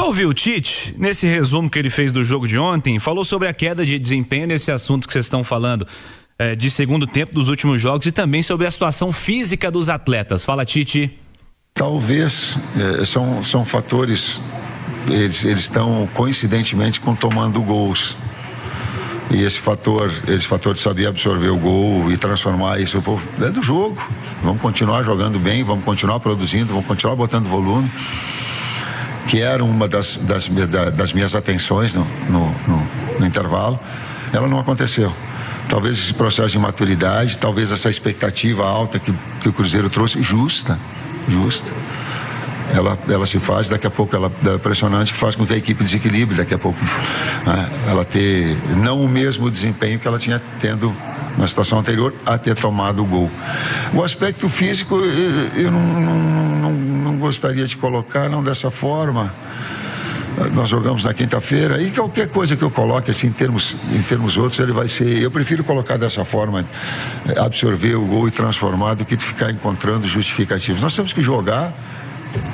ouviu o Tite? Nesse resumo que ele fez do jogo de ontem, falou sobre a queda de desempenho nesse assunto que vocês estão falando, de segundo tempo dos últimos jogos, e também sobre a situação física dos atletas. Fala, Tite. Talvez são fatores, eles estão coincidentemente tomando gols. E esse fator de saber absorver o gol e transformar isso, é do jogo. Vamos continuar jogando bem, vamos continuar produzindo, vamos continuar botando volume, que era uma das minhas atenções no intervalo. Ela não aconteceu. Talvez esse processo de maturidade, talvez essa expectativa alta que o Cruzeiro trouxe, justa, ela se faz, daqui a pouco ela é impressionante, que faz com que a equipe desequilibre, daqui a pouco ela ter não o mesmo desempenho que ela tinha tendo na situação anterior a ter tomado o gol. O aspecto físico eu não gostaria de colocar, não dessa forma. Nós jogamos na quinta-feira e qualquer coisa que eu coloque assim, em termos outros, ele vai ser, eu prefiro colocar dessa forma, absorver o gol e transformar, do que ficar encontrando justificativos. Nós temos que jogar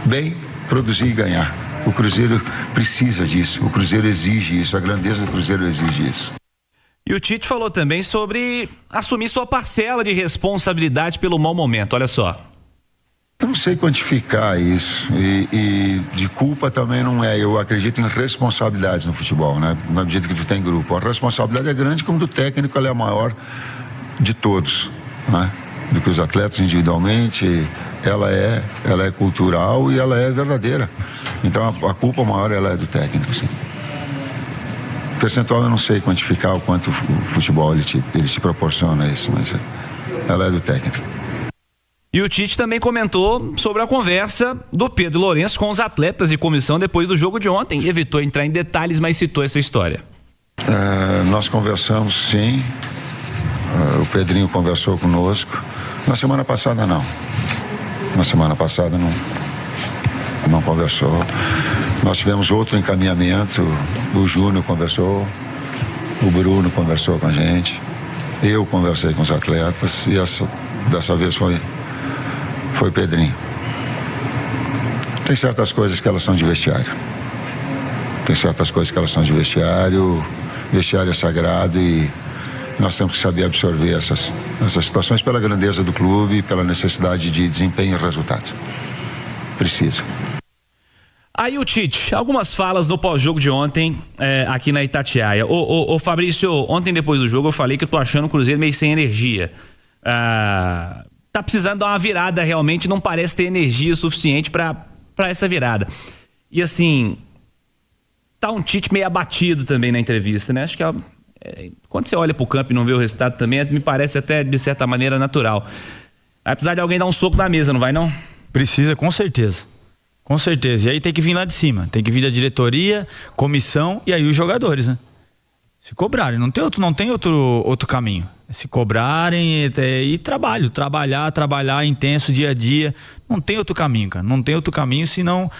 bem, produzir e ganhar. O Cruzeiro precisa disso, o Cruzeiro exige isso, a grandeza do Cruzeiro exige isso. E o Tite falou também sobre assumir sua parcela de responsabilidade pelo mau momento, olha só. Eu não sei quantificar isso, e de culpa também não é. Eu acredito em responsabilidades no futebol, né? Na medida que tu tem grupo, a responsabilidade é grande, como do técnico ela é a maior de todos, né? Do que os atletas individualmente, ela é cultural e ela é verdadeira. Então a culpa maior ela é do técnico, sim. O percentual eu não sei quantificar o quanto o futebol ele te proporciona isso, mas ela é do técnico. E o Tite também comentou sobre a conversa do Pedro Lourenço com os atletas e comissão depois do jogo de ontem. Evitou entrar em detalhes, mas citou essa história. Nós conversamos, sim. O Pedrinho conversou conosco. Na semana passada não conversou. Nós tivemos outro encaminhamento. O Júnior conversou, o Bruno conversou com a gente, eu conversei com os atletas, e dessa vez foi Pedrinho. Tem certas coisas que elas são de vestiário. Vestiário é sagrado e nós temos que saber absorver essas situações pela grandeza do clube e pela necessidade de desempenho e resultados. Precisa. Aí o Tite, algumas falas no pós-jogo de ontem aqui na Itatiaia. Ô Fabrício, ontem depois do jogo eu falei que eu tô achando o Cruzeiro meio sem energia. Tá precisando dar uma virada realmente, não parece ter energia suficiente pra essa virada. E assim, tá um Tite meio abatido também na entrevista, né? Acho que quando você olha pro campo e não vê o resultado também, me parece até de certa maneira natural. Vai precisar de alguém dar um soco na mesa, não vai não? Precisa, com certeza. Com certeza. E aí tem que vir lá de cima. Tem que vir da diretoria, comissão e aí os jogadores, né? Se cobrarem. Não tem outro caminho. Se cobrarem e trabalhar intenso dia a dia. Não tem outro caminho, cara. Não tem outro caminho senão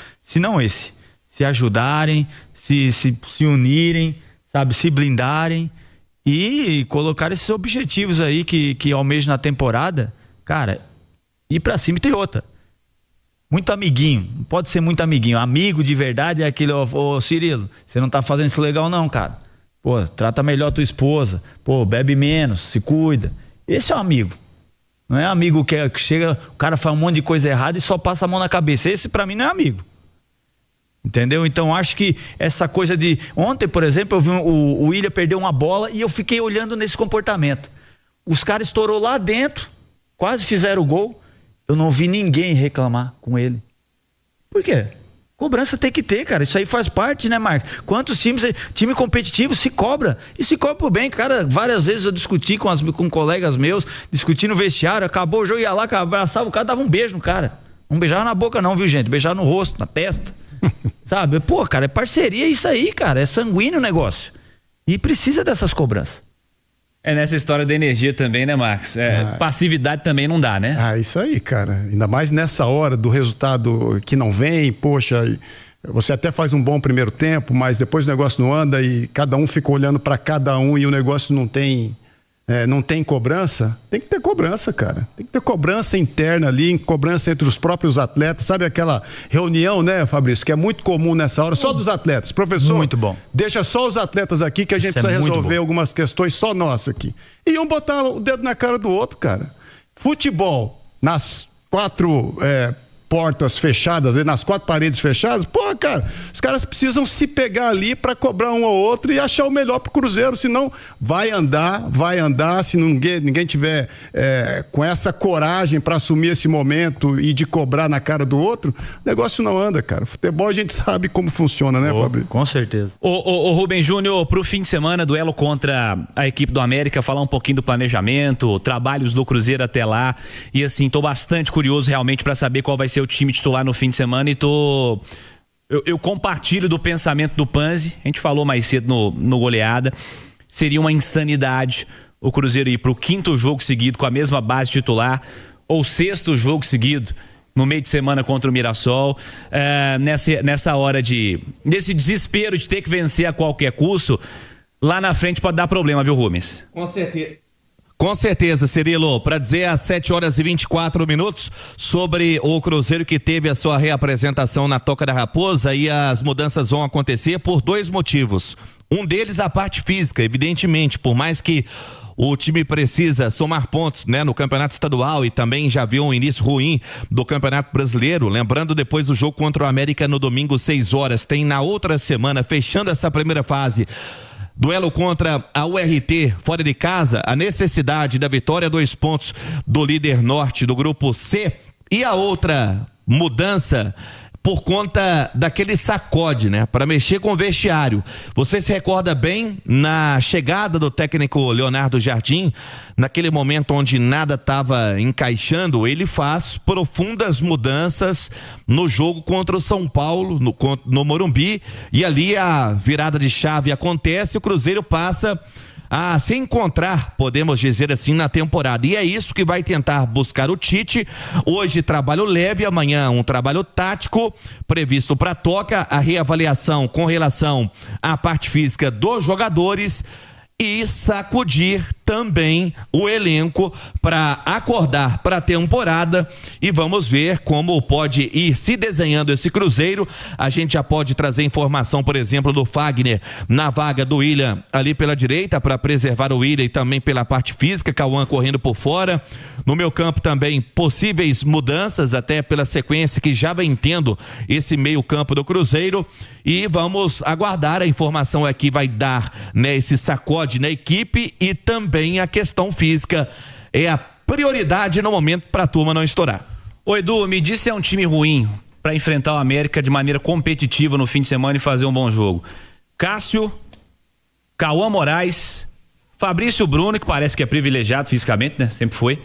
esse. Se ajudarem, se unirem, sabe? Se blindarem e colocar esses objetivos aí que almejam na temporada, cara, ir pra cima. E tem outra. Muito amiguinho, não pode ser muito amiguinho. Amigo de verdade é aquele, ô Cirilo, você não tá fazendo isso legal não, cara. Pô, trata melhor tua esposa. Pô, bebe menos, se cuida. Esse é um amigo. Não é amigo que chega, o cara faz um monte de coisa errada e só passa a mão na cabeça. Esse pra mim não é amigo. Entendeu? Então acho que essa coisa de... Ontem, por exemplo, eu vi o Willian perder uma bola e eu fiquei olhando nesse comportamento. Os caras estourou lá dentro, quase fizeram o gol. Eu não vi ninguém reclamar com ele. Por quê? Cobrança tem que ter, cara. Isso aí faz parte, né, Marcos? Quantos time competitivo se cobra? E se cobra por bem, cara. Várias vezes eu discuti com colegas meus, discuti no vestiário, acabou o jogo, ia lá, abraçava o cara, dava um beijo no cara. Não beijava na boca não, viu, gente? Beijava no rosto, na testa. Sabe? Pô, cara, é parceria isso aí, cara. É sanguíneo o negócio. E precisa dessas cobranças. Nessa história da energia também, né, Marcos? Passividade também não dá, né? Isso aí, cara. Ainda mais nessa hora do resultado que não vem, poxa, você até faz um bom primeiro tempo, mas depois o negócio não anda e cada um fica olhando para cada um e o negócio não tem não tem cobrança, tem que ter cobrança, cara. Tem que ter cobrança interna ali, cobrança entre os próprios atletas. Sabe aquela reunião, né, Fabrício, que é muito comum nessa hora, só dos atletas. Professor, muito bom. Deixa só os atletas aqui que a gente precisa resolver algumas questões só nossas aqui. E um botar o dedo na cara do outro, cara. Futebol, nas 4 portas fechadas, nas 4 paredes fechadas, pô, cara, os caras precisam se pegar ali pra cobrar um ao outro e achar o melhor pro Cruzeiro, senão vai andar, se ninguém tiver com essa coragem pra assumir esse momento e de cobrar na cara do outro, o negócio não anda, cara. Futebol a gente sabe como funciona, né, Fabrício? Com certeza. Ô Rubens Júnior, pro fim de semana, duelo contra a equipe do América, falar um pouquinho do planejamento, trabalhos do Cruzeiro até lá, e assim, tô bastante curioso realmente pra saber qual vai ser o time titular no fim de semana e eu compartilho do pensamento do Panzi. A gente falou mais cedo no Goleada, seria uma insanidade o Cruzeiro ir pro 5º jogo seguido com a mesma base titular, ou 6º jogo seguido no meio de semana contra o Mirassol, nessa hora desse desespero de ter que vencer a qualquer custo. Lá na frente pode dar problema, viu, Rubens? Com certeza, Cirilo, para dizer às 7h24 sobre o Cruzeiro que teve a sua reapresentação na Toca da Raposa, e as mudanças vão acontecer por 2 motivos. Um deles, a parte física, evidentemente, por mais que o time precisa somar pontos, né, no Campeonato Estadual e também já viu um início ruim do Campeonato Brasileiro. Lembrando, depois do jogo contra o América no domingo, 6 horas, tem na outra semana, fechando essa primeira fase, duelo contra a URT fora de casa, a necessidade da vitória, 2 pontos do líder norte do grupo C, e a outra mudança por conta daquele sacode, né? Para mexer com o vestiário. Você se recorda bem, na chegada do técnico Leonardo Jardim, naquele momento onde nada estava encaixando, ele faz profundas mudanças no jogo contra o São Paulo, no Morumbi, e ali a virada de chave acontece, o Cruzeiro passa a se encontrar, podemos dizer assim, na temporada, e é isso que vai tentar buscar o Tite. Hoje trabalho leve, amanhã um trabalho tático previsto para Toca, a reavaliação com relação à parte física dos jogadores e sacudir também o elenco para acordar para a temporada, e vamos ver como pode ir se desenhando esse Cruzeiro. A gente já pode trazer informação, por exemplo, do Fagner na vaga do William ali pela direita, para preservar o William, e também pela parte física, Cauã correndo por fora. No meu campo também possíveis mudanças, até pela sequência que já vem tendo esse meio campo do Cruzeiro, e vamos aguardar. A informação aqui vai dar, né, esse sacode na equipe, e também a questão física é a prioridade no momento para a turma não estourar. Ô Edu, me diz se é um time ruim para enfrentar o América de maneira competitiva no fim de semana e fazer um bom jogo. Cássio, Cauã Moraes, Fabrício Bruno, que parece que é privilegiado fisicamente, né? Sempre foi.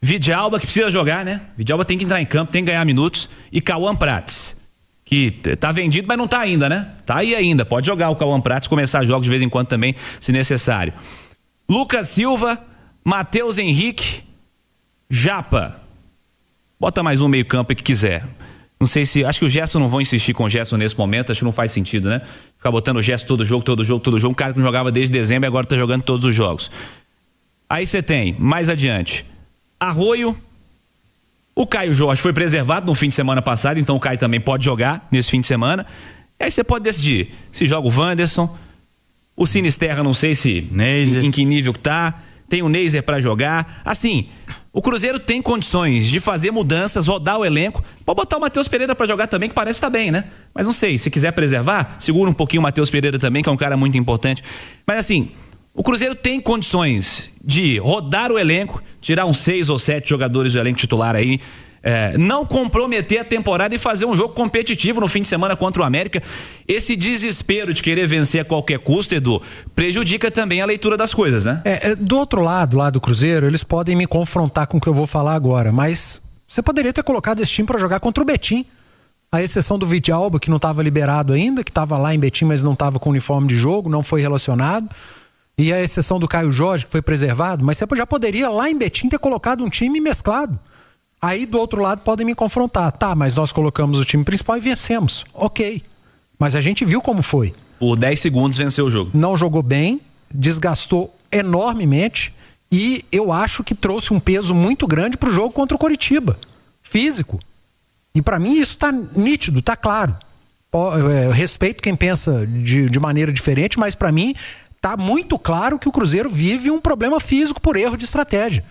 Vidalba, que precisa jogar, né? Vidalba tem que entrar em campo, tem que ganhar minutos. E Cauã Prates, que tá vendido, mas não tá ainda, né? Tá aí ainda, pode jogar o Cauã Prates, começar jogos de vez em quando também, se necessário. Lucas Silva, Matheus Henrique, Japa. Bota mais um meio campo aí que quiser. Não sei se... Acho que o Gerson, não vou insistir com o Gerson nesse momento, acho que não faz sentido, né? Ficar botando o Gerson todo jogo. Um cara que não jogava desde dezembro e agora tá jogando todos os jogos. Aí você tem, mais adiante, Arroio. O Caio Jorge foi preservado no fim de semana passado, então o Caio também pode jogar nesse fim de semana. E aí você pode decidir se joga o Wanderson. O Sinisterra, não sei se em que nível que tá. Tem o Neiser pra jogar. Assim, o Cruzeiro tem condições de fazer mudanças, rodar o elenco. Pode botar o Matheus Pereira pra jogar também, que parece estar bem, né? Mas não sei, se quiser preservar, segura um pouquinho o Matheus Pereira também, que é um cara muito importante. Mas assim, o Cruzeiro tem condições de rodar o elenco, tirar uns 6 ou 7 jogadores do elenco titular aí, não comprometer a temporada e fazer um jogo competitivo no fim de semana contra o América. Esse desespero de querer vencer a qualquer custo, Edu, prejudica também a leitura das coisas, né? Do outro lado, lá do Cruzeiro, eles podem me confrontar com o que eu vou falar agora, mas você poderia ter colocado esse time para jogar contra o Betim, à exceção do Vidalba, que não estava liberado ainda, que estava lá em Betim, mas não estava com uniforme de jogo, não foi relacionado, e a exceção do Caio Jorge, que foi preservado, mas você já poderia lá em Betim ter colocado um time mesclado. Aí do outro lado podem me confrontar. Tá, mas nós colocamos o time principal e vencemos. Ok. Mas a gente viu como foi. Por 10 segundos venceu o jogo. Não jogou bem, desgastou enormemente E eu acho que trouxe um peso muito grande pro jogo contra o Coritiba. Físico. E para mim isso tá nítido, tá claro. Eu respeito quem pensa de maneira diferente, mas para mim tá muito claro que o Cruzeiro vive um problema físico por erro de estratégia.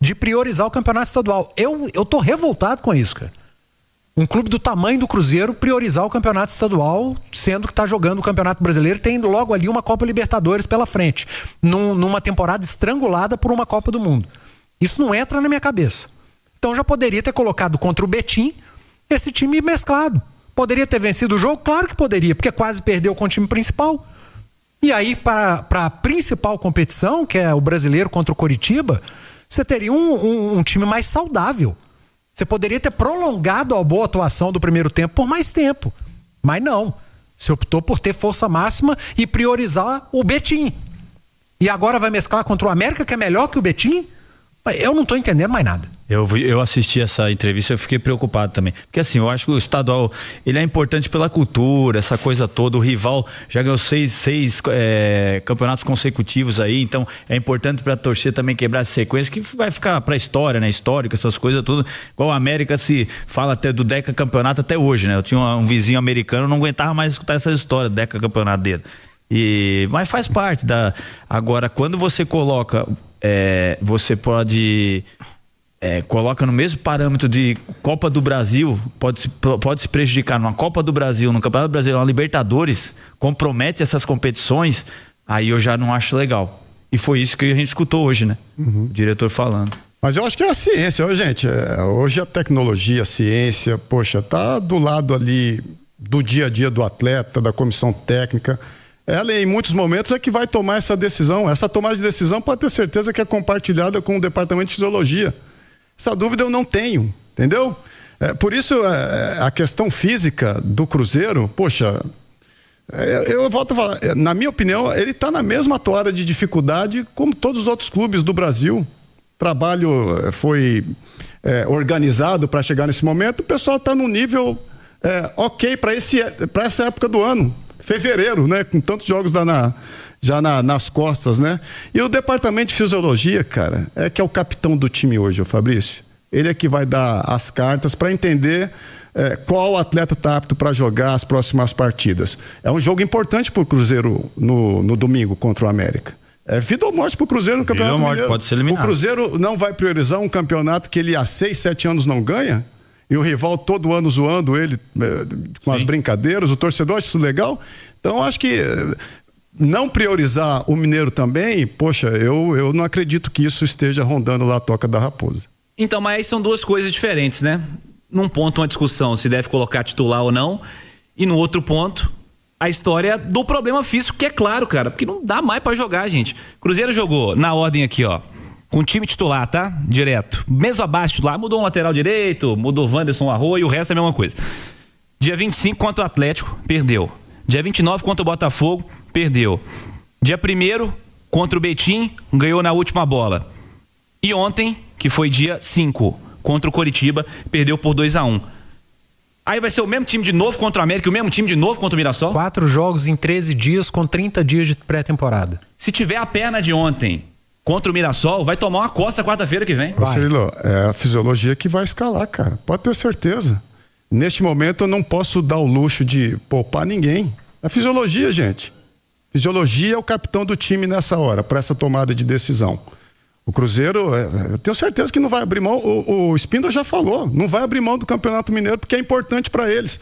De priorizar o campeonato estadual. Eu tô revoltado com isso, cara. Um clube do tamanho do Cruzeiro priorizar o campeonato estadual, sendo que está jogando o Campeonato Brasileiro, tendo logo ali uma Copa Libertadores pela frente, numa temporada estrangulada por uma Copa do Mundo. Isso não entra na minha cabeça. Então já poderia ter colocado contra o Betim esse time mesclado. Poderia ter vencido o jogo? Claro que poderia, porque quase perdeu com o time principal. E aí, para a principal competição, que é o Brasileiro contra o Coritiba, você teria um time mais saudável. Você poderia ter prolongado a boa atuação do primeiro tempo por mais tempo. Mas não. Você optou por ter força máxima e priorizar o Betim. E agora vai mesclar contra o América, que é melhor que o Betim? Eu não estou entendendo mais nada. Eu assisti essa entrevista e eu fiquei preocupado também. Porque assim, eu acho que o estadual, ele é importante pela cultura, essa coisa toda. O rival já ganhou seis campeonatos consecutivos aí, então é importante pra torcida também quebrar essa sequência que vai ficar pra história, né? Histórica, essas coisas tudo. Igual a América se fala até do decacampeonato até hoje, né? Eu tinha um vizinho americano, não aguentava mais escutar essa história do decacampeonato dele. Mas faz parte da... Agora, quando você coloca... você pode... coloca no mesmo parâmetro de Copa do Brasil, pode se prejudicar numa Copa do Brasil, no Campeonato Brasileiro, na Libertadores, compromete essas competições, aí eu já não acho legal. E foi isso que a gente escutou hoje, né? O diretor falando. Mas eu acho que é a ciência, gente. Hoje a tecnologia, a ciência, poxa, tá do lado ali do dia a dia do atleta, da comissão técnica. Ela, em muitos momentos, é que vai tomar essa decisão. Essa tomada de decisão pode ter certeza que é compartilhada com o departamento de fisiologia. Essa dúvida eu não tenho, entendeu? Por isso, a questão física do Cruzeiro, poxa, eu volto a falar, na minha opinião, ele está na mesma toada de dificuldade como todos os outros clubes do Brasil. O trabalho foi organizado para chegar nesse momento, o pessoal está num nível ok para essa época do ano. Fevereiro, né? Com tantos jogos já nas costas, né? E o departamento de fisiologia, cara, que é o capitão do time hoje, o Fabrício. Ele é que vai dar as cartas para entender qual atleta está apto para jogar as próximas partidas. É um jogo importante para o Cruzeiro no domingo contra o América. É vida ou morte para o Cruzeiro no Campeonato Mineiro. Pode ser eliminado. O Cruzeiro não vai priorizar um campeonato que ele há 6, 7 anos não ganha? E o rival todo ano zoando ele com as brincadeiras, o torcedor acha isso legal. Então acho que não priorizar o Mineiro também, poxa, eu não acredito que isso esteja rondando lá a Toca da Raposa. Então, mas aí são duas coisas diferentes, né? Num ponto uma discussão se deve colocar titular ou não, e no outro ponto a história do problema físico, que é claro, cara, porque não dá mais pra jogar, gente. Cruzeiro jogou na ordem aqui, ó, com o time titular, tá? Direto. Mesmo abaixo titular, mudou um lateral direito, mudou o Wanderson Arroio, o resto é a mesma coisa. Dia 25 contra o Atlético, perdeu. Dia 29 contra o Botafogo, perdeu. Dia 1º contra o Betim, ganhou na última bola. E ontem, que foi dia 5, contra o Coritiba, perdeu por 2-1. Aí vai ser o mesmo time de novo contra o América e o mesmo time de novo contra o Mirassol? 4 jogos em 13 dias com 30 dias de pré-temporada. Se tiver a perna de ontem contra o Mirassol, vai tomar uma coça quarta-feira que vem. Cirilo, é a fisiologia que vai escalar, cara. Pode ter certeza. Neste momento eu não posso dar o luxo de poupar ninguém. A fisiologia, gente. Fisiologia é o capitão do time nessa hora, para essa tomada de decisão. O Cruzeiro, eu tenho certeza que não vai abrir mão, o Spindler já falou, não vai abrir mão do Campeonato Mineiro porque é importante para eles.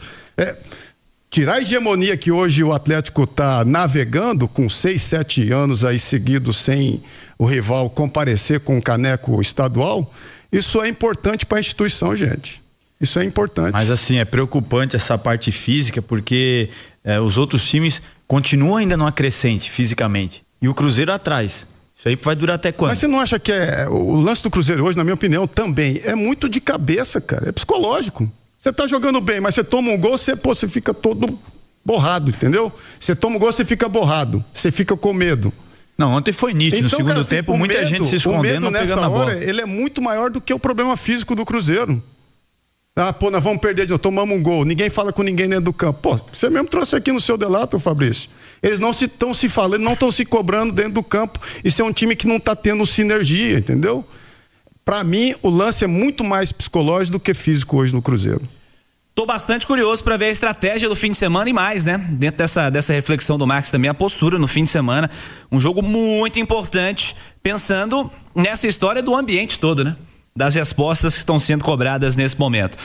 Tirar a hegemonia que hoje o Atlético está navegando com 6, 7 anos aí seguidos sem o rival comparecer com o caneco estadual, isso é importante para a instituição, gente. Isso é importante. Mas assim, é preocupante essa parte física porque os outros times continuam ainda numa crescente fisicamente e o Cruzeiro atrás. Isso aí vai durar até quando? Mas você não acha que o lance do Cruzeiro hoje, na minha opinião, também é muito de cabeça, cara. É psicológico. Você tá jogando bem, mas você toma um gol, você fica todo borrado, entendeu? Você toma um gol, você fica borrado. Você fica com medo. Não, ontem foi nítido. No segundo tempo, muita gente se escondendo, não pegando a bola. Ele é muito maior do que o problema físico do Cruzeiro. Pô, nós vamos perder de novo, tomamos um gol, ninguém fala com ninguém dentro do campo. Pô, você mesmo trouxe aqui no seu delato, Fabrício. Eles não estão se falando, não estão se cobrando dentro do campo. Isso é um time que não está tendo sinergia, entendeu? Para mim, o lance é muito mais psicológico do que físico hoje no Cruzeiro. Tô bastante curioso para ver a estratégia do fim de semana e mais, né? Dentro dessa reflexão do Max também, a postura no fim de semana. Um jogo muito importante, pensando nessa história do ambiente todo, né? Das respostas que estão sendo cobradas nesse momento.